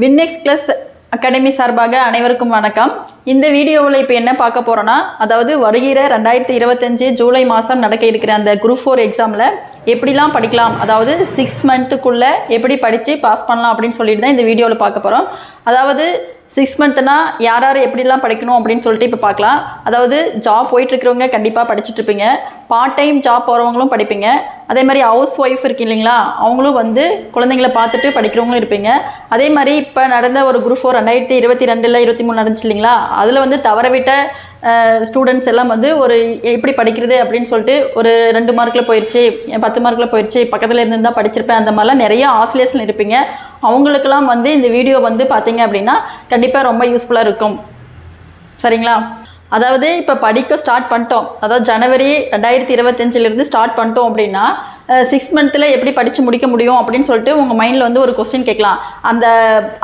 வின்னெக்ஸ் class academy சார்பாக அனைவருக்கும் வணக்கம். இந்த வீடியோவில் இப்போ என்ன பார்க்க போகிறோன்னா, அதாவது வருகிற 2025 ஜூலை மாதம் நடக்க இருக்கிற அந்த குரூப் 4 எக்ஸாமில் எப்படிலாம் படிக்கலாம், அதாவது 6 மந்த்துக்குள்ளே எப்படி படித்து பாஸ் பண்ணலாம் அப்படின்னு சொல்லிட்டு தான் இந்த வீடியோவில் பார்க்க போகிறோம். அதாவது 6 மந்த்னா யார் யார் எப்படிலாம் படிக்கணும் அப்படின்னு சொல்லிட்டு இப்போ பார்க்கலாம். அதாவது ஜாப் போயிட்டுருக்கிறவங்க கண்டிப்பாக படிச்சுட்ருப்பீங்க, பார்ட் டைம் ஜாப் போகிறவங்களும் படிப்பீங்க, அதே மாதிரி ஹவுஸ் ஒய்ஃப் இருக்கு இல்லைங்களா, அவங்களும் வந்து குழந்தைங்களை பார்த்துட்டு படிக்கிறவங்களும் இருப்பீங்க. அதே மாதிரி இப்போ நடந்த ஒரு குரூப் 4 2022 23 நடந்துச்சு இல்லைங்களா, அதில் வந்து தவறவிட்ட ஸ்டூடெண்ட்ஸ் எல்லாம் வந்து ஒரு எப்படி படிக்கிறது அப்படின்னு சொல்லிட்டு ஒரு 2 மார்க்கில் போயிடுச்சு, 10 மார்க்கில் போயிடுச்சு, பக்கத்தில் இருந்து தான் படிச்சிருப்பேன், அந்த மாதிரிலாம் நிறைய ஆசிலியர்ஸில் இருப்பீங்க. அவங்களுக்கெல்லாம் வந்து இந்த வீடியோ வந்து பார்த்தீங்க அப்படின்னா கண்டிப்பாக ரொம்ப யூஸ்ஃபுல்லாக இருக்கும். சரிங்களா? அதாவது இப்போ படிக்க ஸ்டார்ட் பண்ணிட்டோம், அதாவது ஜனவரி 2025 ஸ்டார்ட் பண்ணிட்டோம் அப்படின்னா 6 மந்த்தில் எப்படி படித்து முடிக்க முடியும் அப்படின்னு சொல்லிட்டு உங்கள் மைண்டில் வந்து ஒரு கொஸ்டின் கேட்கலாம்.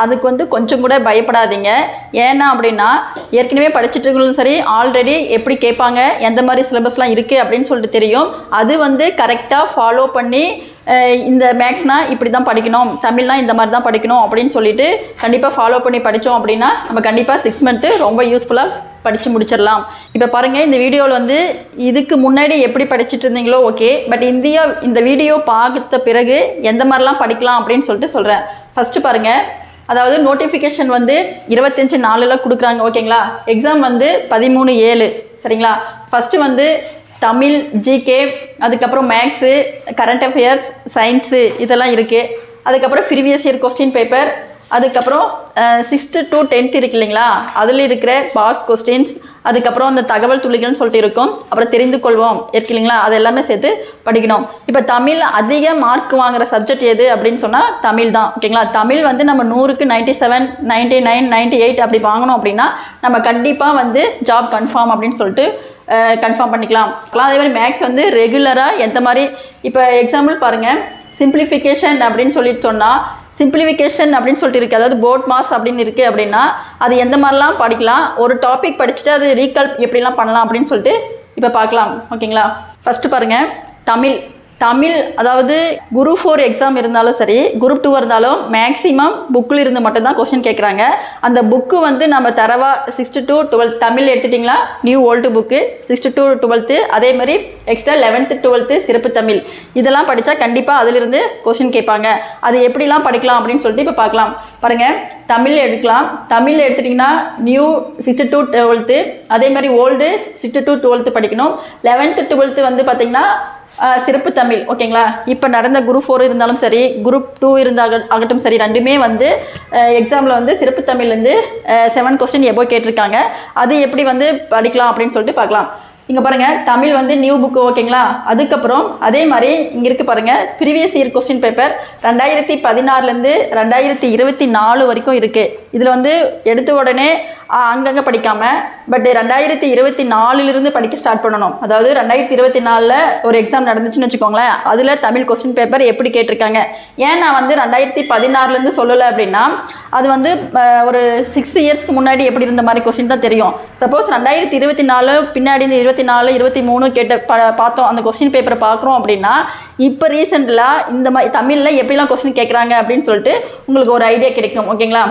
அதுக்கு வந்து கொஞ்சம் கூட பயப்படாதீங்க. ஏன்னா அப்படின்னா ஏற்கனவே படிச்சுட்டு இருக்கவங்களும் சரி, ஆல்ரெடி எப்படி கேட்பாங்க, எந்த மாதிரி சிலபஸ்லாம் இருக்குது அப்படின்னு சொல்லிட்டு தெரியும். அது வந்து கரெக்டாக ஃபாலோ பண்ணி இந்த மேக்ஸ்னால் இப்படி தான் படிக்கணும், தமிழ்னால் இந்த மாதிரி தான் படிக்கணும் அப்படின்னு சொல்லிட்டு கண்டிப்பாக ஃபாலோ பண்ணி படித்தோம் அப்படின்னா நம்ம கண்டிப்பாக 6 மந்த்து ரொம்ப யூஸ்ஃபுல்லாக படித்து முடிச்சிடலாம். இப்போ பாருங்கள், இந்த வீடியோவில் வந்து இதுக்கு முன்னாடி எப்படி படிச்சுட்டு இருந்தீங்களோ ஓகே, பட் இந்த வீடியோ பார்த்த பிறகு எந்த மாதிரிலாம் படிக்கலாம் அப்படின்னு சொல்லிட்டு சொல்கிறேன். ஃபஸ்ட்டு பாருங்கள், அதாவது நோட்டிஃபிகேஷன் வந்து 25/4 கொடுக்குறாங்க ஓகேங்களா. எக்ஸாம் வந்து 13/7 சரிங்களா. ஃபஸ்ட்டு வந்து தமிழ், ஜிகே, அதுக்கப்புறம் மேக்ஸு, கரண்ட் அஃபேர்ஸ், சயின்ஸு இதெல்லாம் இருக்குது. அதுக்கப்புறம் ப்ரீவியஸ் இயர் கொஸ்டின் பேப்பர், அதுக்கப்புறம் 6th to 10th இருக்கு இல்லைங்களா, அதில் இருக்கிற பாஸ் கொஸ்டின்ஸ், அதுக்கப்புறம் அந்த தகவல் துளிகள்னு சொல்லிட்டு இருக்கும், அப்புறம் தெரிந்து கொள்வோம் இருக்கு இல்லைங்களா, அது எல்லாமே சேர்த்து படிக்கணும். இப்போ தமிழ் அதிக மார்க் வாங்குகிற சப்ஜெக்ட் எது அப்படின்னு சொன்னால் தமிழ் தான் ஓகேங்களா. தமிழ் வந்து நம்ம 100க்கு 97, 99, 98 அப்படி வாங்கணும் அப்படின்னா நம்ம கண்டிப்பாக வந்து ஜாப் கன்ஃபார்ம் அப்படின்னு சொல்லிட்டு கன்ஃபார்ம் பண்ணிக்கலாம். அதே மாதிரி மேக்ஸ் வந்து ரெகுலராக எந்த மாதிரி, இப்போ எக்ஸாம்பிள் பாருங்கள், சிம்பிளிஃபிகேஷன் அப்படின்னு சொல்லிட்டு சொன்னால் சிம்பிளிஃபிகேஷன் அப்படின்னு சொல்லிட்டு இருக்குது, அதாவது போர்ட் மாஸ் அப்படின்னு இருக்குது அப்படின்னா அது எந்த மாதிரிலாம் படிக்கலாம், ஒரு டாபிக் படிச்சுட்டு அது ரீகால் எப்படிலாம் பண்ணலாம் அப்படின்னு சொல்லிட்டு இப்போ பார்க்கலாம் ஓகேங்களா. ஃபஸ்ட்டு பாருங்கள், தமிழ் அதாவது குரூப் 4 எக்ஸாம் இருந்தாலும் சரி, குரூப் 2 இருந்தாலும் மேக்ஸிமம் புக்கில் இருந்து மட்டும்தான் கொஸ்டின் கேட்குறாங்க. அந்த புக்கு வந்து நம்ம தரவாக 6th to 12th தமிழ் எடுத்துட்டிங்களா, new old book 6th to 12th, அதே மாதிரி எக்ஸ்ட்ரா 11th 12th சிறப்பு தமிழ், இதெல்லாம் படித்தா கண்டிப்பாக அதிலிருந்து கொஸ்டின் கேட்பாங்க. அது எப்படிலாம் படிக்கலாம் அப்படின்னு சொல்லிட்டு இப்போ பார்க்கலாம். பாருங்கள், தமிழ் எடுக்கலாம். தமிழ் எடுத்துட்டிங்கன்னா நியூ 6th to 12th, அதே மாதிரி ஓல்டு 6th to 12th படிக்கணும். 11th 12th வந்து பார்த்திங்கன்னா சிறப்பு தமிழ் ஓகேங்களா. இப்போ நடந்த குரூப் 4 இருந்தாலும் சரி, குரூப் 2 ஆகட்டும் சரி, ரெண்டுமே வந்து எக்ஸாமில் வந்து சிறப்பு தமிழ்லேருந்து 7 கொஸ்டின் எபோ கேட்டிருக்காங்க. அது எப்படி வந்து படிக்கலாம் அப்படின்னு சொல்லிட்டு பார்க்கலாம். இங்கே பாருங்கள், தமிழ் வந்து நியூ புக்கு ஓகேங்களா. அதுக்கப்புறம் அதே மாதிரி இங்கே இருக்குது பாருங்கள், ப்ரீவியஸ் இயர் கொஸ்டின் பேப்பர் 2016 2024 வரைக்கும் இருக்குது. இதில் வந்து எடுத்த உடனே அங்கங்கே படிக்காமல் பட் 2024 படிக்க ஸ்டார்ட் பண்ணணும். அதாவது 2024 ஒரு எக்ஸாம் நடந்துச்சுன்னு வச்சுக்கோங்களேன், அதில் தமிழ் கொஸ்டின் பேப்பர் எப்படி கேட்டிருக்காங்க. ஏன் நான் வந்து 2016 சொல்லலை அப்படின்னா அது வந்து ஒரு 6 இயர்ஸ்க்கு முன்னாடி எப்படி இருந்த மாதிரி கொஸ்டின் தான் தெரியும். சப்போஸ் 2024 பின்னாடி இந்த 24 23 கேட்ட பார்த்தோம், அந்த கொஸ்டின் பேப்பரை பார்க்குறோம் அப்படின்னா இப்போ ரீசெண்டாக இந்த மாதிரி தமிழில் எப்படிலாம் கொஸ்டின் கேட்குறாங்க அப்படின்னு சொல்லிட்டு உங்களுக்கு ஒரு ஐடியா கிடைக்கும் ஓகேங்களா.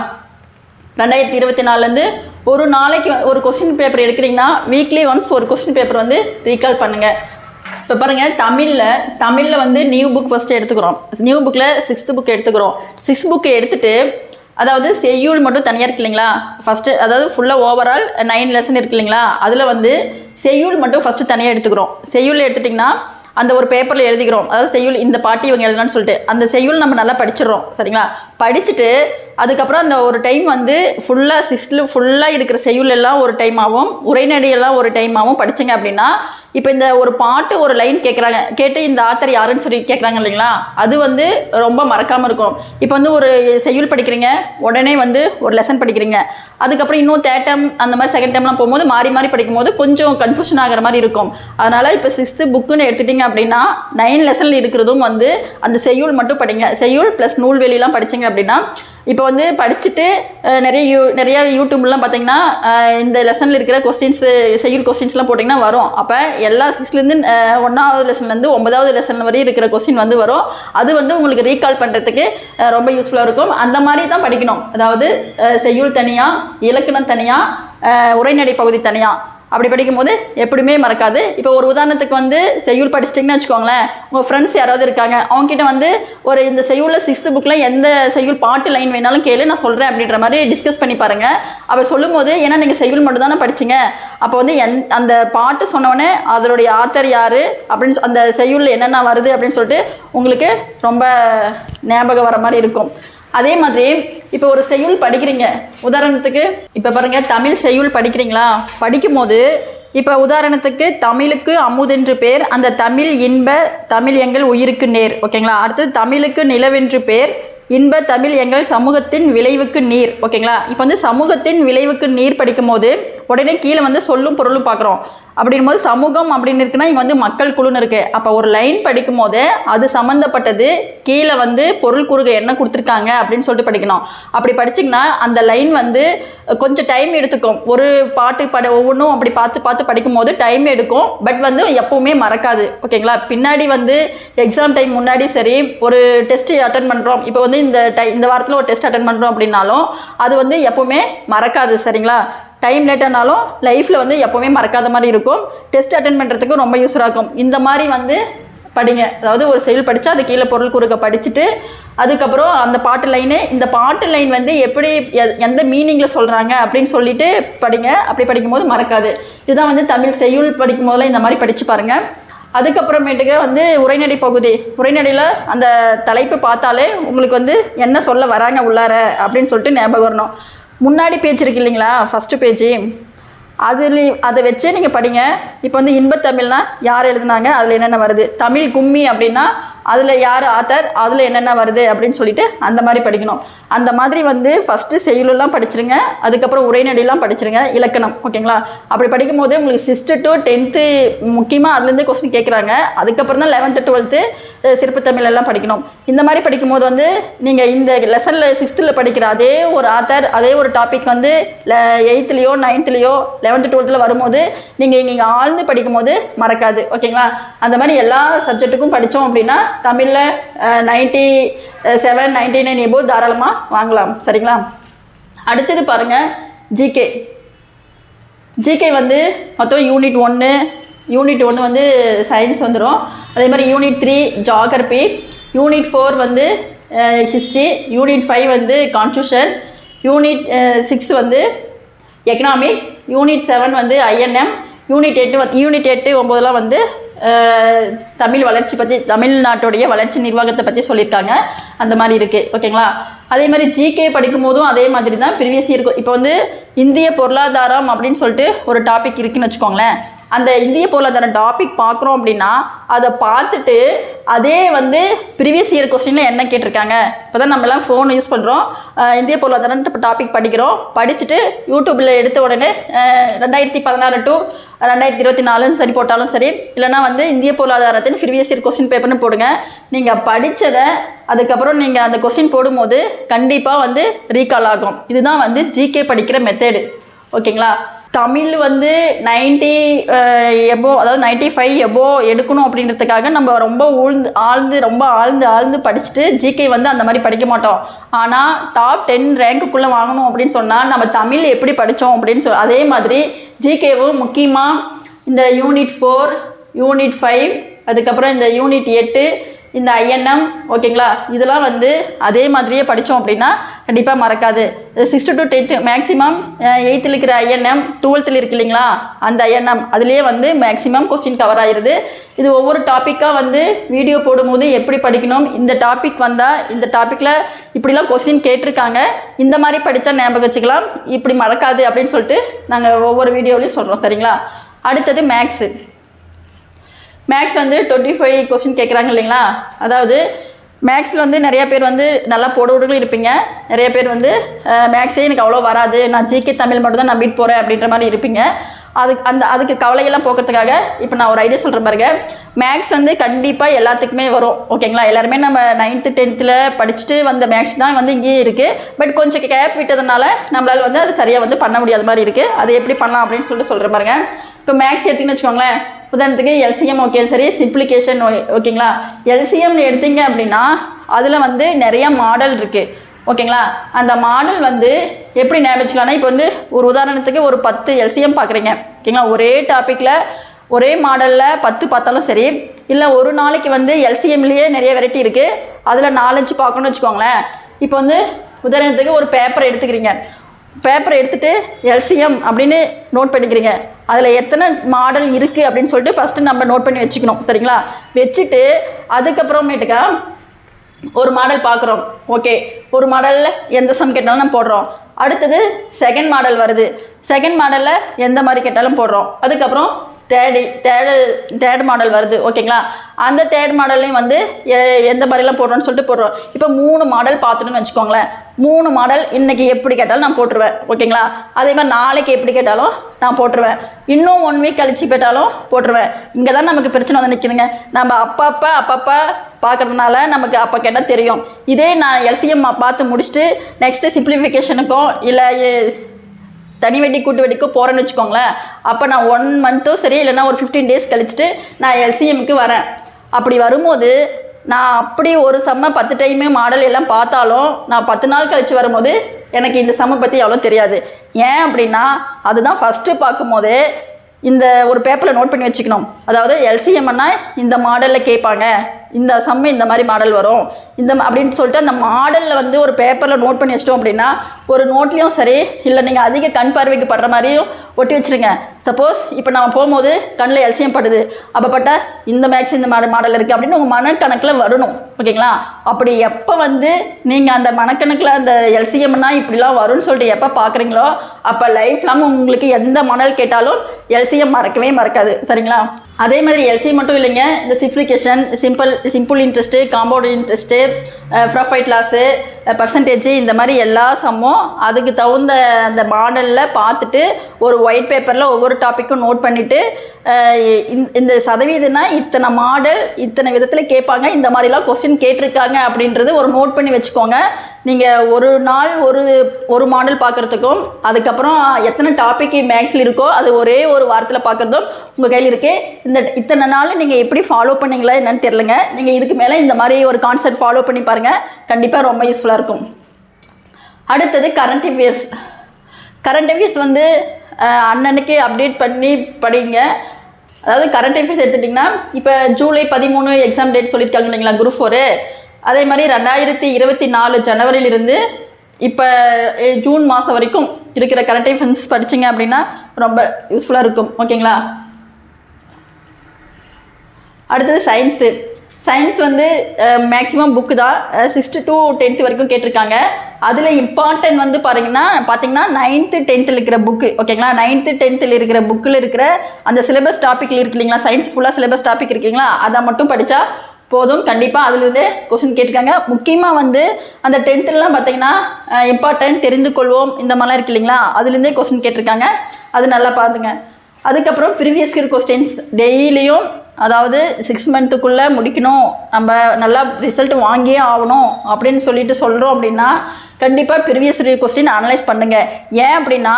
2024 ஒரு நாளைக்கு ஒரு கொஸ்டின் பேப்பர் எடுக்கிறீங்கன்னா வீக்லி ஒன்ஸ் ஒரு கொஸ்டின் பேப்பர் வந்து ரீகால் பண்ணுங்கள். இப்போ பாருங்கள், தமிழில் வந்து நியூ புக் ஃபஸ்ட்டு எடுத்துக்கிறோம். நியூ புக்கில் 6th புக் எடுத்துக்கிறோம். 6th புக்கு எடுத்துகிட்டு அதாவது செய்யுள் மட்டும் தனியாக இருக்கு இல்லைங்களா. ஃபஸ்ட்டு அதாவது ஃபுல்லாக ஓவரால் 9 லெசன் இருக்கு இல்லைங்களா, அதில் வந்து செய்யுள் மட்டும் ஃபஸ்ட்டு தனியாக எடுத்துக்கிறோம். செய்யுள் எடுத்துட்டிங்கன்னா அந்த ஒரு பேப்பரில் எழுதிக்கிறோம், அதாவது செய்யுள் இந்த பாட்டி இவங்க எழுதலான்னு சொல்லிட்டு அந்த செய்யுள் நம்ம நல்லா படிச்சிடுறோம் சரிங்களா. படிச்சுட்டு அதுக்கப்புறம் அந்த ஒரு டைம் வந்து ஃபுல்லாக 6th ஃபுல்லாக இருக்கிற செய்யுள் எல்லாம் ஒரு டைம் ஆகும், உரைநடையெல்லாம் ஒரு டைம் ஆகும் படிச்சிங்க அப்படின்னா. இப்போ இந்த ஒரு பாட்டு ஒரு லைன் கேட்குறாங்க, கேட்டு இந்த ஆத்தர் யாருன்னு சொல்லி கேட்குறாங்க இல்லைங்களா, அது வந்து ரொம்ப மறக்காமல் இருக்கும். இப்போ வந்து ஒரு செய்யுள் படிக்கிறீங்க, உடனே வந்து ஒரு லெசன் படிக்கிறீங்க, அதுக்கப்புறம் இன்னும் தேர்ட் டைம் அந்த மாதிரி செகண்ட் டைம்லாம் போகும்போது மாறி மாறி படிக்கும்போது கொஞ்சம் கன்ஃபியூஷன் ஆகிற மாதிரி இருக்கும். அதனால் இப்போ 6th புக்குன்னு எடுத்துட்டிங்க அப்படின்னா 9 லெசனில் இருக்கிறதும் வந்து அந்த செய்யுள் மட்டும் படிங்க. செய்யுள் ப்ளஸ் நூல்வெளிலாம் படிச்சிங்க அப்படின்னா இப்போ வந்து படிச்சுட்டு நிறைய யூடியூப்லாம் பார்த்தீங்கன்னா இந்த லெசனில் இருக்கிற கொஸ்டின்ஸு செய்யுள் கொஸ்டின்ஸ்லாம் போட்டிங்கன்னா வரும். அப்போ எல்லா 6லேருந்து 1வது லெசன்லேருந்து 9வது லெசன் வரையும் இருக்கிற கொஸ்டின் வந்து வரும். அது வந்து உங்களுக்கு ரீகால் பண்ணுறதுக்கு ரொம்ப யூஸ்ஃபுல்லாக இருக்கும். அந்த மாதிரி தான் படிக்கணும். அதாவது செய்யுள் தனியாக, இலக்கணம் தனியாக, உரைநடை பகுதி தனியாக, அப்படி படிக்கும்போது எப்படியுமே மறக்காது. இப்போ ஒரு உதாரணத்துக்கு வந்து செய்யுள் படிச்சிட்டிங்கன்னு வச்சுக்கோங்களேன், உங்கள் ஃப்ரெண்ட்ஸ் யாராவது இருக்காங்க, அவங்ககிட்ட வந்து ஒரு இந்த செய்யுளில் 6th புக்கில் எந்த செய்யுள் பாட்டு லைன் வேணாலும் கேளு, நான் சொல்கிறேன் அப்படின்ற மாதிரி டிஸ்கஸ் பண்ணி பாருங்கள். அப்போ சொல்லும்போது ஏன்னா நீங்கள் செய்யுள் மட்டும் தானே படிச்சிங்க, அப்போ வந்து அந்த பாட்டு சொன்னோடனே அதனுடைய ஆத்தர் யார் அப்படின்னு அந்த செய்யுளில் என்னென்ன வருது அப்படின்னு சொல்லிட்டு உங்களுக்கு ரொம்ப ஞாபகம் வர மாதிரி இருக்கும். அதே மாதிரி இப்போ ஒரு செய்யுள் படிக்கிறீங்க, உதாரணத்துக்கு இப்போ பாருங்கள், தமிழ் செய்யுள் படிக்கிறீங்களா, படிக்கும்போது இப்போ உதாரணத்துக்கு தமிழுக்கு அமுதென்று பேர், அந்த தமிழ் இன்ப தமிழ் எங்கள் உயிருக்கு நேர், ஓகேங்களா. அடுத்தது தமிழுக்கு நிலவென்று பேர், இன்ப தமிழ் எங்கள் சமூகத்தின் விளைவுக்கு நீர், ஓகேங்களா. இப்போ வந்து சமூகத்தின் விளைவுக்கு நீர் படிக்கும் போது உடனே கீழே வந்து சொல்லும் பொருளும் பார்க்குறோம். அப்படின் போது சமூகம் அப்படின்னு இருக்குன்னா இங்கே வந்து மக்கள் குழுன்னு இருக்குது. அப்போ ஒரு லைன் படிக்கும் போது அது சம்மந்தப்பட்டது கீழே வந்து பொருள் கூறுக என்ன கொடுத்துருக்காங்க அப்படின்னு சொல்லிட்டு படிக்கணும். அப்படி படிச்சிங்கன்னா அந்த லைன் வந்து கொஞ்சம் டைம் எடுத்துக்கும். ஒரு பாட்டு ஒவ்வொன்றும் அப்படி பார்த்து படிக்கும் போது டைம் எடுக்கும். பட் வந்து எப்போவுமே மறக்காது, ஓகேங்களா. பின்னாடி வந்து எக்ஸாம் டைம் முன்னாடி சரி, ஒரு டெஸ்ட் அட்டன் பண்ணுறோம், இப்போ வந்து இந்த வாரத்தில் ஒரு டெஸ்ட் அட்டன் பண்ணுறோம் அப்படின்னாலும் அது வந்து எப்போவுமே மறக்காது, சரிங்களா. டைம் லேட்டானாலும் லைஃப்பில் வந்து எப்போவுமே மறக்காத மாதிரி இருக்கும். டெஸ்ட் அட்டன் பண்ணுறதுக்கும் ரொம்ப யூஸ்ஃபுல்லாக இருக்கும். இந்த மாதிரி வந்து படிங்க. அதாவது ஒரு செயல் படித்தா அது கீழே பொருள் கூறுக படிச்சுட்டு அதுக்கப்புறம் அந்த பாட்டு லைனு, இந்த பாட்டு லைன் வந்து எப்படி எந்த மீனிங்கில் சொல்கிறாங்க அப்படின்னு சொல்லிட்டு படிங்க. அப்படி படிக்கும்போது மறக்காது. இதுதான் வந்து தமிழ் செய்யுள் படிக்கும் போதில் இந்த மாதிரி படித்து பாருங்கள். அதுக்கப்புறமேட்டுக்கு வந்து உரைநடை பகுதி, உரைநடையில் அந்த தலைப்பு பார்த்தாலே உங்களுக்கு வந்து என்ன சொல்ல வராங்க உள்ளார அப்படின்னு சொல்லிட்டு ஞாபகம் வரணும். முன்னாடி பேஜ் இருக்கு இல்லைங்களா, ஃபஸ்ட்டு பேஜ், அதை வச்சே நீங்கள் படிங்க. இப்போ வந்து இன்பத்தமிழ்னா யார் எழுதுனாங்க, அதில் என்னென்ன வருது, தமிழ் கும்மி அப்படின்னா அதில் யார் ஆத்தர், அதில் என்னென்ன வருது அப்படின்னு சொல்லிட்டு அந்த மாதிரி படிக்கணும். அந்த மாதிரி வந்து ஃபஸ்ட்டு செய்யுளெல்லாம் படிச்சிருங்க, அதுக்கப்புறம் உரைநடையெல்லாம் படிச்சிருங்க, இலக்கணம், ஓகேங்களா. அப்படி படிக்கும் போது உங்களுக்கு 6th to 10th முக்கியமாக அதுலேருந்து கொஸ்டின் கேட்குறாங்க. அதுக்கப்புறம் தான் 11th 12th சிறப்புத்தமிழ் எல்லாம் படிக்கணும். இந்த மாதிரி படிக்கும்போது வந்து நீங்கள் இந்த லெசனில் 6th படிக்கிற அதே ஒரு ஆத்தர், அதே ஒரு டாபிக் வந்து 8thலையோ 9thலையோ 11th 12th வரும்போது நீங்கள் இங்கே ஆழ்ந்து படிக்கும்போது மறக்காது, ஓகேங்களா. அந்த மாதிரி எல்லா சப்ஜெக்ட்டுக்கும் படித்தோம் அப்படின்னா தமிழில் 97 99 எபோ தாராளமாக வாங்கலாம், சரிங்களா. அடுத்தது பாருங்கள், ஜிகே வந்து மொத்தம் யூனிட் 1 வந்து சயின்ஸ் வந்துடும். அதே மாதிரி யூனிட் 3 ஜியாகிரபி, யூனிட் 4 வந்து ஹிஸ்ட்ரி, யூனிட் 5 வந்து கான்ஸ்டியூஷன், யூனிட் 6 வந்து எக்கனாமிக்ஸ், யூனிட் 7 வந்து INM, யூனிட் 8 9 வந்து தமிழ் வளர்ச்சி பற்றி, தமிழ்நாட்டுடைய வளர்ச்சி நிர்வாகத்தை பற்றி சொல்லியிருக்காங்க. அந்த மாதிரி இருக்குது, ஓகேங்களா. அதே மாதிரி ஜிகே படிக்கும் போதும் அதே மாதிரி தான் ப்ரீவியஸ் இருக்கும். இப்போ வந்து இந்திய பொருளாதாரம் அப்படின்னு சொல்லிட்டு ஒரு டாபிக் இருக்குதுன்னு வச்சுக்கோங்களேன். அந்த இந்திய பொருளாதாரம் டாபிக் பார்க்குறோம் அப்படின்னா அதை பார்த்துட்டு அதே வந்து ப்ரீவியஸ் இயர் கொஸ்டினில் என்ன கேட்டிருக்காங்க. இப்போ தான் நம்ம எல்லாம் ஃபோன் யூஸ் பண்ணுறோம், இந்திய பொருளாதாரம் டாபிக் படிக்கிறோம், படிச்சுட்டு யூடியூப்பில் எடுத்த உடனே 2016 to 2024 சரி போட்டாலும் சரி, இல்லைனா வந்து இந்திய பொருளாதாரத்தின் ப்ரீவியஸ் இயர் கொஸ்டின் பேப்பர்னு போடுங்க. நீங்கள் படித்ததை அதுக்கப்புறம் நீங்கள் அந்த கொஸ்டின் போடும்போது கண்டிப்பாக வந்து ரீகால் ஆகும். இதுதான் வந்து ஜிகே படிக்கிற மெத்தேடு, ஓகேங்களா. தமிழ் வந்து 90 எபோ, அதாவது 95 எபோ எடுக்கணும் அப்படின்றதுக்காக நம்ம ரொம்ப ஆழ்ந்து படிச்சுட்டு ஜிகே வந்து அந்த மாதிரி படிக்க மாட்டோம். ஆனால் டாப் 10 ரேங்க்குள்ளே வாங்கணும் அப்படின்னு சொன்னால் நம்ம தமிழ் எப்படி படித்தோம் அப்படின்னு அதே மாதிரி ஜிகேவும் முக்கியமாக இந்த யூனிட் 4, யூனிட் 5, அதுக்கப்புறம் இந்த யூனிட் 8, இந்த INM, ஓகேங்களா. இதெல்லாம் வந்து அதே மாதிரியே படித்தோம் அப்படின்னா கண்டிப்பாக மறக்காது. 6th to 10th maximum 8th இருக்கிற INM, 12th இருக்கு இல்லைங்களா அந்த INM, அதுலேயே வந்து மேக்ஸிமம் கொஸ்டின் கவர் ஆகிடுது. இது ஒவ்வொரு டாப்பிக்காக வந்து வீடியோ போடும்போது எப்படி படிக்கணும், இந்த டாபிக் வந்தால் இந்த டாப்பிக்கில் இப்படிலாம் கொஸ்டின் கேட்டிருக்காங்க, இந்த மாதிரி படித்தா ஞாபகம் வச்சுக்கலாம், இப்படி மறக்காது அப்படின்னு சொல்லிட்டு நாங்கள் ஒவ்வொரு வீடியோவிலையும் சொல்கிறோம், சரிங்களா. அடுத்தது மேக்ஸ் வந்து 25 கொஸ்டின் கேட்குறாங்க இல்லைங்களா. அதாவது மேக்ஸில் வந்து நிறைய பேர் வந்து நல்லா போடுவர்களும் இருப்பீங்க, நிறைய பேர் வந்து மேக்ஸே எனக்கு அவ்வளோ வராது, நான் ஜிகே தமிழ் மட்டும் தான் நம்பிட்டு போகிறேன் அப்படின்ற மாதிரி இருப்பீங்க. அதுக்கு கவலையெல்லாம் போக்குறதுக்காக இப்போ நான் ஒரு ஐடியா சொல்கிறேன் பாருங்க. மேக்ஸ் வந்து கண்டிப்பாக எல்லாத்துக்குமே வரும். ஓகேங்களா? எல்லாருமே நம்ம 9th 10th படிச்சுட்டு வந்த மேக்ஸ் தான் வந்து இங்கேயே இருக்குது. பட் கொஞ்சம் கேப் விட்டதுனால நம்மளால் வந்து அது சரியாக வந்து பண்ண முடியாத மாதிரி இருக்குது. அது எப்படி பண்ணலாம் அப்படின்னு சொல்கிறேன் பாருங்க. இப்போ மேக்ஸ் எடுத்திங்கன்னு வச்சுக்கோங்களேன். உதாரணத்துக்கு எல்சிஎம் ஓகே சரி, சிம்ப்ளிகேஷன் ஓகேங்களா. எல்சிஎம்னு எடுத்தீங்க அப்படின்னா அதில் வந்து நிறைய மாடல் இருக்குது. ஓகேங்களா? அந்த மாடல் வந்து எப்படி ஞாபகம் இப்போ வந்து ஒரு உதாரணத்துக்கு ஒரு 10 எல்சிஎம் பார்க்குறீங்க. ஓகேங்களா? ஒரே டாப்பிக்கில் ஒரே மாடலில் 10 பார்த்தாலும் சரி, இல்லை ஒரு நாளைக்கு வந்து எல்சிஎம்லேயே நிறைய வெரைட்டி இருக்குது, அதில் 4-5 பார்க்கணும்னு வச்சுக்கோங்களேன். இப்போ வந்து உதாரணத்துக்கு ஒரு பேப்பரை எடுத்துக்கிறீங்க. பேப்பரை எடுத்துகிட்டு எல்சிஎம் அப்படின்னு நோட் பண்ணிக்கிறீங்க. அதில் எத்தனை மாடல் இருக்குது அப்படின்னு சொல்லிட்டு ஃபஸ்ட்டு நம்ம நோட் பண்ணி வச்சுக்கணும். சரிங்களா? வச்சுட்டு அதுக்கப்புறமேட்டுக்கா ஒரு மாடல் பார்க்குறோம். ஓகே, ஒரு மாடலில் எந்த சம் கேட்டாலும் நம்ம போடுறோம். அடுத்தது செகண்ட் மாடல் வருது. செகண்ட் மாடலில் எந்த மாதிரி கேட்டாலும் போடுறோம். அதுக்கப்புறம் தேர்ட் மாடல் வருது. ஓகேங்களா? அந்த தேர்ட் மாடல்லையும் வந்து எந்த மாதிரிலாம் போடுறோன்னு சொல்லிட்டு போடுறோம். இப்போ 3 மாடல் பார்த்துட்டுன்னு வச்சுக்கோங்களேன். 3 மாடல் இன்றைக்கி எப்படி கேட்டாலும் நான் போட்டுருவேன். ஓகேங்களா? அதே மாதிரி நாளைக்கு எப்படி கேட்டாலும் நான் போட்டுருவேன். இன்னும் 1 வீக் கழிச்சு போட்டாலும் போட்டுருவேன். இங்கே தான் நமக்கு பிரச்சனை வந்து நிற்குதுங்க. நம்ம அப்பப்போ பார்க்குறதுனால நமக்கு அப்போ கேட்டால் தெரியும். இதே நான் எல்சிஎம் பார்த்து முடிச்சுட்டு நெக்ஸ்ட்டு சிம்ப்ளிஃபிகேஷனுக்கும் இல்லை தனி வட்டி கூட்டு வட்டிக்கோ போகிறேன்னு வச்சுக்கோங்களேன். அப்போ நான் 1 மந்த்தும் சரி, இல்லைனா ஒரு 15 டேஸ் கழிச்சுட்டு நான் எல்சிஎம்க்கு வரேன். அப்படி வரும்போது நான் அப்படி ஒரு சம்மை 10 டைமே மாடல் எல்லாம் பார்த்தாலும் நான் 10 நாள் கழித்து வரும்போது எனக்கு இந்த சம்மை பற்றி அவ்வளோ தெரியாது. ஏன் அப்படின்னா அதுதான் ஃபஸ்ட்டு பார்க்கும்போதே இந்த ஒரு பேப்பரில் நோட் பண்ணி வச்சுக்கணும். அதாவது எல்சிஎம்னா இந்த மாடலில் கேட்பாங்க, இந்த சம்மு இந்த மாதிரி மாடல் வரும் அப்படின்னு சொல்லிட்டு அந்த மாடலில் வந்து ஒரு பேப்பரில் நோட் பண்ணி வச்சிட்டோம் அப்படின்னா ஒரு நோட்லேயும் சரி, இல்லை நீங்கள் அதிக கண் பார்வைக்கு படுற மாதிரியும் ஒட்டி வச்சுருங்க. சப்போஸ் இப்போ நம்ம போகும்போது கண்ணில் எல்சிஎம் படுது, அப்போ பட்டா இந்த மேக்ஸ் இந்த மாடல் இருக்குது அப்படின்னு உங்கள் மனக்கணக்கில் வரணும். ஓகேங்களா? அப்படி எப்போ வந்து நீங்கள் அந்த மனக்கணக்கில் அந்த எல்சிஎம்னா இப்படிலாம் வரும்னு சொல்லிட்டு எப்போ பார்க்குறீங்களோ அப்போ லைஃப் லாங் உங்களுக்கு எந்த மாடல் கேட்டாலும் எல்சிஎம் மறக்கவே மறக்காது. சரிங்களா? அதே மாதிரி எல்சிஎம் மட்டும் இல்லைங்க, இந்த simplification, simple interest, compound interest, profit loss, percentage, இந்த மாதிரி எல்லா சம்மும் அதுக்கு தகுந்த அந்த மாடலில் பார்த்துட்டு ஒரு ஒயிட் பேப்பரில் ஒவ்வொரு டாப்பிக்கும் நோட் பண்ணிவிட்டு இந்த சதவீதம்னா இத்தனை மாடல் இத்தனை விதத்தில் கேட்பாங்க, இந்த மாதிரிலாம் கொஸ்டின் கேட்டிருக்காங்க அப்படின்றது ஒரு நோட் பண்ணி வச்சுக்கோங்க. நீங்கள் ஒரு நாள் ஒரு மாடல் பார்க்குறதுக்கும் அதுக்கப்புறம் எத்தனை டாபிக் மேக்ஸில் இருக்கோ அது ஒரே ஒரு வாரத்தில் பார்க்குறதும் உங்கள் கையில் இருக்குது. இத்தனை நாள் நீங்கள் எப்படி ஃபாலோ பண்ணிங்களா என்னன்னு தெரிலங்க. நீங்கள் இதுக்கு மேலே இந்த மாதிரி ஒரு கான்செப்ட் ஃபாலோ பண்ணி பாருங்கள், கண்டிப்பாக ரொம்ப யூஸ்ஃபுல்லாக இருக்கும். அடுத்தது கரண்ட் அஃபேர்ஸ் வந்து அன்னன்னைக்கு அப்டேட் பண்ணி படிங்க. அதாவது கரண்ட் அஃபேர்ஸ் எடுத்துட்டிங்கன்னா இப்போ ஜூலை 13 எக்ஸாம் டேட் சொல்லியிருக்காங்க இல்லைங்களா குரூப் 4. அதே மாதிரி 2024 ஜனவரியிலிருந்து இப்போ ஜூன் மாதம் வரைக்கும் இருக்கிற கரண்ட் அஃபேர்ஸ் படிச்சிங்க அப்படின்னா ரொம்ப யூஸ்ஃபுல்லாக இருக்கும். ஓகேங்களா? அடுத்தது சயின்ஸ் வந்து மேக்ஸிமம் புக்கு தான் 6th to 10th வரைக்கும் கேட்டிருக்காங்க. அதில் இம்பார்ட்டன்ட் வந்து பார்த்தீங்கன்னா 9th 10th இருக்கிற புக்கு. ஓகேங்களா? 9th 10th இருக்கிற புக்கில் இருக்கிற அந்த சிலபஸ் டாப்பிக்கில் இருக்கு இல்லைங்களா, சயின்ஸ் ஃபுல்லாக சிலபஸ் டாபிக் இருக்குங்களா, அதை மட்டும் படித்தா போதும். கண்டிப்பாக அதுலேருந்தே கொஸ்டின் கேட்டிருக்காங்க. முக்கியமாக வந்து அந்த 10thலாம் பார்த்தீங்கன்னா இம்பார்ட்டன்ட், தெரிந்து கொள்வோம், இந்த மாதிரிலாம் இருக்கு இல்லைங்களா, அதுலேருந்தே கொஸ்டின் கேட்டிருக்காங்க. அது நல்லா பாருங்க. அதுக்கப்புறம் ப்ரீவியஸ் இயர் கொஸ்டின்ஸ் டெய்லியும், அதாவது 6 மந்த்துக்குள்ளே முடிக்கணும், நம்ம நல்லா ரிசல்ட் வாங்கியே ஆகணும் அப்படின்னு சொல்லிட்டு சொல்கிறோம் அப்படின்னா கண்டிப்பாக ப்ரீவியஸ் இயர் கொஸ்டின் அனலைஸ் பண்ணுங்கள். ஏன் அப்படின்னா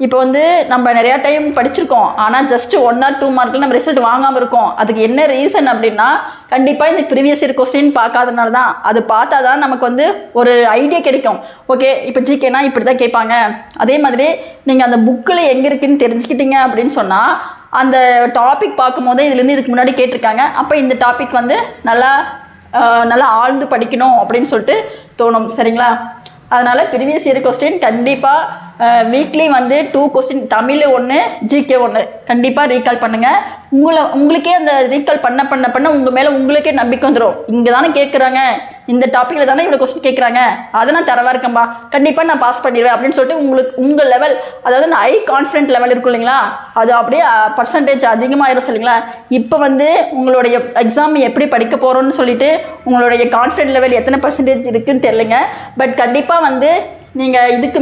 இப்போ வந்து நம்ம நிறையா டைம் படிச்சிருக்கோம், ஆனால் ஜஸ்ட் 1 or 2 மார்க்கில் நம்ம ரிசல்ட் வாங்காமல் இருக்கோம். அதுக்கு என்ன ரீசன் அப்படின்னா கண்டிப்பாக இந்த ப்ரீவியஸ் இயர் கொஸ்டின் பார்க்காதனால தான். அது பார்த்தா தான் நமக்கு வந்து ஒரு ஐடியா கிடைக்கும். ஓகே, இப்போ ஜிகேனா இப்படி தான் கேட்பாங்க. அதே மாதிரி நீங்கள் அந்த புக்கில் எங்கே இருக்குன்னு தெரிஞ்சுக்கிட்டீங்க அப்படின்னு சொன்னால் அந்த டாபிக் பார்க்கும்போது இதுலேருந்து இதுக்கு முன்னாடி கேட்டிருக்காங்க, அப்போ இந்த டாபிக் வந்து நல்லா ஆழ்ந்து படிக்கணும் அப்படின்னு சொல்லிட்டு தோணும். சரிங்களா? அதனால் ப்ரீவியஸ் இயர் கொஸ்டின் கண்டிப்பாக வீக்லி வந்து 2 கொஸ்டின், தமிழ் 1, ஜிகே 1 கண்டிப்பாக ரீகால் பண்ணுங்கள். உங்களுக்கே அந்த ரீகால் பண்ண உங்கள் மேலே உங்களுக்கே நம்பிக்கை வந்துடும். இங்கே தானே கேட்குறாங்க, இந்த டாப்பிக்கில் தானே இவ்வளோ கொஸ்டின் கேட்குறாங்க, அதை நான் தரவா இருக்கேன்பா, கண்டிப்பாக நான் பாஸ் பண்ணிடுவேன் அப்படின்னு சொல்லிட்டு உங்கள் லெவல், அதாவது அந்த ஹை கான்ஃபிடென்ட் லெவல் இருக்கும் இல்லைங்களா, அது அப்படியே பர்சன்டேஜ் அதிகமாகிடும். சொல்லிங்களா? இப்போ வந்து உங்களுடைய எக்ஸாம் எப்படி படிக்க போகிறோன்னு சொல்லிட்டு உங்களுடைய கான்ஃபிடென்ட் லெவல் எத்தனை பர்சன்டேஜ் இருக்குதுன்னு தெரியலைங்க. பட் கண்டிப்பாக வந்து நீங்கள் இதுக்கு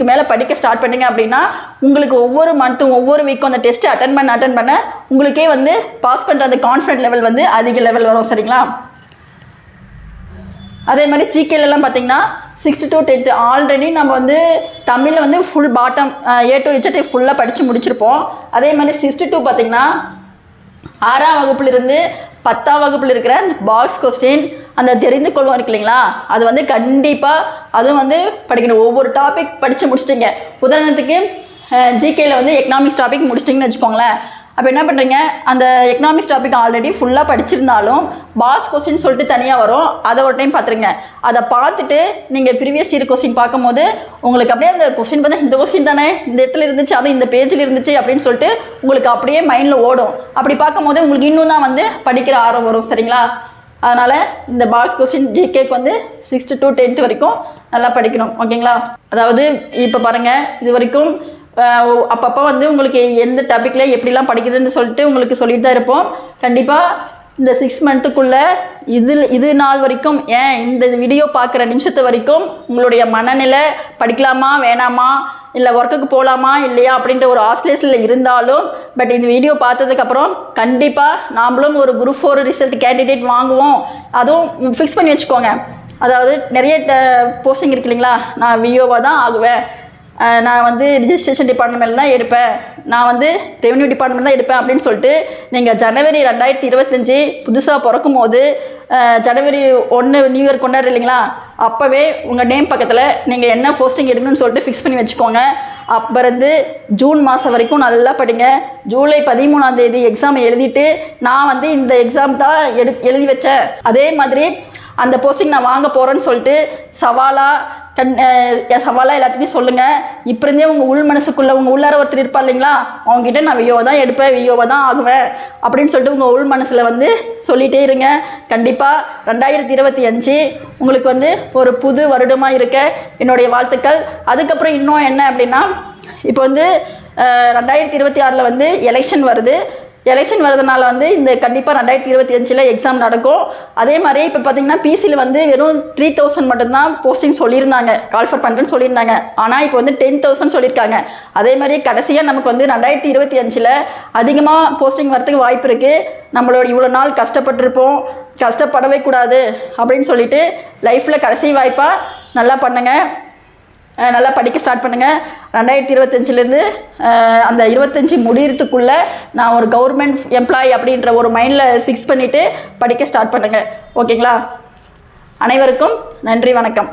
மேலே படிக்க ஸ்டார்ட் பண்ணிங்க அப்படின்னா உங்களுக்கு ஒவ்வொரு மந்த்தும் ஒவ்வொரு வீக்கும் அந்த டெஸ்ட்டு அட்டன் பண்ண உங்களுக்கே வந்து பாஸ் பண்ணுற அந்த கான்ஃபிடென்ட் லெவல் வந்து அதிக லெவல் வரும். சரிங்களா? அதே மாதிரி ஜிகேலலாம் பார்த்தீங்கன்னா 6th to 10th ஆல்ரெடி நம்ம வந்து தமிழில் வந்து full bottom A to Z ஃபுல்லாக படித்து முடிச்சிருப்போம். அதே மாதிரி 6th to பார்த்தீங்கன்னா 6ஆம் வகுப்புலேருந்து 10ஆம் வகுப்பில் இருக்கிற அந்த பாக்ஸ் கொஸ்டின் அந்த தெரிந்து கொள்வோம் இருக்கு இல்லைங்களா, அது வந்து கண்டிப்பாக அதுவும் வந்து படிக்கணும். ஒவ்வொரு டாபிக் படித்து முடிச்சிட்டிங்க. உதாரணத்துக்கு ஜிகேயில் வந்து எக்கனாமிக்ஸ் டாபிக் முடிச்சிட்டிங்கன்னு வச்சுக்கோங்களேன். அப்போ என்ன பண்ணுறீங்க, அந்த எக்கனாமிக்ஸ் டாபிக் ஆல்ரெடி ஃபுல்லாக படிச்சிருந்தாலும் பாஸ் கொஸ்டின் சொல்லிட்டு தனியாக வரும், அதை ஒரு டைம் பார்த்துருங்க. அதை பார்த்துட்டு நீங்கள் ப்ரீவியஸ் இயர் கொஸ்டின் பார்க்கும்போது உங்களுக்கு அப்படியே அந்த கொஸ்டின் பார்த்தா இந்த கொஸ்டின் தானே இந்த இடத்துல இருந்துச்சு, அது இந்த பேஜில் இருந்துச்சு அப்படின்னு சொல்லிட்டு உங்களுக்கு அப்படியே மைண்டில் ஓடும். அப்படி பார்க்கும்போது உங்களுக்கு இன்னும் தான் வந்து படிக்கிற ஆர்வம் வரும். சரிங்களா? அதனால் இந்த பாக்ஸ் கொஸ்டின் ஜிகேக்கு வந்து 6th to 10th வரைக்கும் நல்லா படிக்கணும். ஓகேங்களா? அதாவது இப்போ பாருங்கள், இது வரைக்கும் அப்பப்போ வந்து உங்களுக்கு எந்த டாப்பிக்கில் எப்படிலாம் படிக்கிறதுன்னு சொல்லிட்டு உங்களுக்கு சொல்லிட்டு தான் இருப்போம். கண்டிப்பாக இந்த 6 மந்த்துக்குள்ளே இது நாள் வரைக்கும் இந்த வீடியோ பார்க்குற நிமிஷத்து வரைக்கும் உங்களுடைய மனநிலை படிக்கலாமா வேணாமா இல்லை ஒர்க்குக்கு போகலாமா இல்லையா அப்படின்ற ஒரு ஆஸ்லேஷனில் இருந்தாலும் பட் இந்த வீடியோ பார்த்ததுக்கப்புறம் கண்டிப்பாக நாமளும் ஒரு குரூப் 4 ரிசல்ட் கேண்டிடேட் வாங்குவோம். அதுவும் ஃபிக்ஸ் பண்ணி வச்சுக்கோங்க. அதாவது நிறைய போஸ்டிங் இருக்கு இல்லைங்களா, நான் விஓவாக தான் ஆகுவேன், நான் வந்து ரிஜிஸ்ட்ரேஷன் டிபார்ட்மெண்ட் தான் எடுப்பேன், நான் வந்து ரெவென்யூ டிபார்ட்மெண்ட் தான் எடுப்பேன் அப்படின்னு சொல்லிட்டு நீங்கள் ஜனவரி 2025 புதுசாக பிறக்கும் போது ஜனவரி 1 நியூ இயர் கொண்டாடு இல்லைங்களா, அப்போவே உங்கள் நேம் பக்கத்தில் நீங்கள் என்ன போஸ்டிங் எடுக்கணும்னு சொல்லிட்டு ஃபிக்ஸ் பண்ணி வச்சுக்கோங்க. அப்போ இருந்து ஜூன் மாதம் வரைக்கும் நல்லா படிங்க. ஜூலை 13ஆம் தேதி எக்ஸாம் எழுதிட்டு நான் வந்து இந்த எக்ஸாம் தான் எழுதி வச்சேன், அதே மாதிரி அந்த போஸ்டிங் நான் வாங்க போகிறேன்னு சொல்லிட்டு சவாலாக எல்லாத்தையும் சொல்லுங்கள். இப்போ இருந்தே உங்கள் உள் மனசுக்குள்ளே உங்கள் உள்ளார ஒருத்தர் இருப்பார் இல்லைங்களா, அவங்ககிட்ட நான் வியோவை தான் எடுப்பேன், வியோவை தான் ஆகுவேன் அப்படின்னு சொல்லிட்டு உங்கள் உள் மனசில் வந்து சொல்லிகிட்டே இருங்க. கண்டிப்பாக 2025 உங்களுக்கு வந்து ஒரு புது வருடமாக இருக்க என்னுடைய வாழ்த்துக்கள். அதுக்கப்புறம் இன்னும் என்ன அப்படின்னா, இப்போ வந்து 2026 வந்து எலெக்ஷன் வருது. எலெக்ஷன் வரதுனால வந்து இந்த கண்டிப்பாக 2025 எக்ஸாம் நடக்கும். அதே மாதிரி இப்போ பார்த்தீங்கன்னா பிசியில் வந்து வெறும் 3000 மட்டும்தான் போஸ்டிங் சொல்லியிருந்தாங்க, கால்ஃபர் பண்ணுறேன்னு சொல்லியிருந்தாங்க. ஆனால் இப்போ வந்து 10,000 சொல்லியிருக்காங்க. அதே மாதிரி கடைசியாக நமக்கு வந்து 2025 அதிகமாக போஸ்டிங் வரத்துக்கு வாய்ப்பு இருக்குது. நம்மளோட இவ்வளோ நாள் கஷ்டப்பட்டுருப்போம், கஷ்டப்படவே கூடாது அப்படின்னு சொல்லிட்டு லைஃப்பில் கடைசி வாய்ப்பாக நல்லா பண்ணுங்கள், நல்லா படிக்க ஸ்டார்ட் பண்ணுங்கள். 2025 அந்த 25 முடிகிறதுக்குள்ளே நான் ஒரு கவர்மெண்ட் எம்ப்ளாயி அப்படின்ற ஒரு மைண்டில் ஃபிக்ஸ் பண்ணிவிட்டு படிக்க ஸ்டார்ட் பண்ணுங்கள். ஓகேங்களா? அனைவருக்கும் நன்றி, வணக்கம்.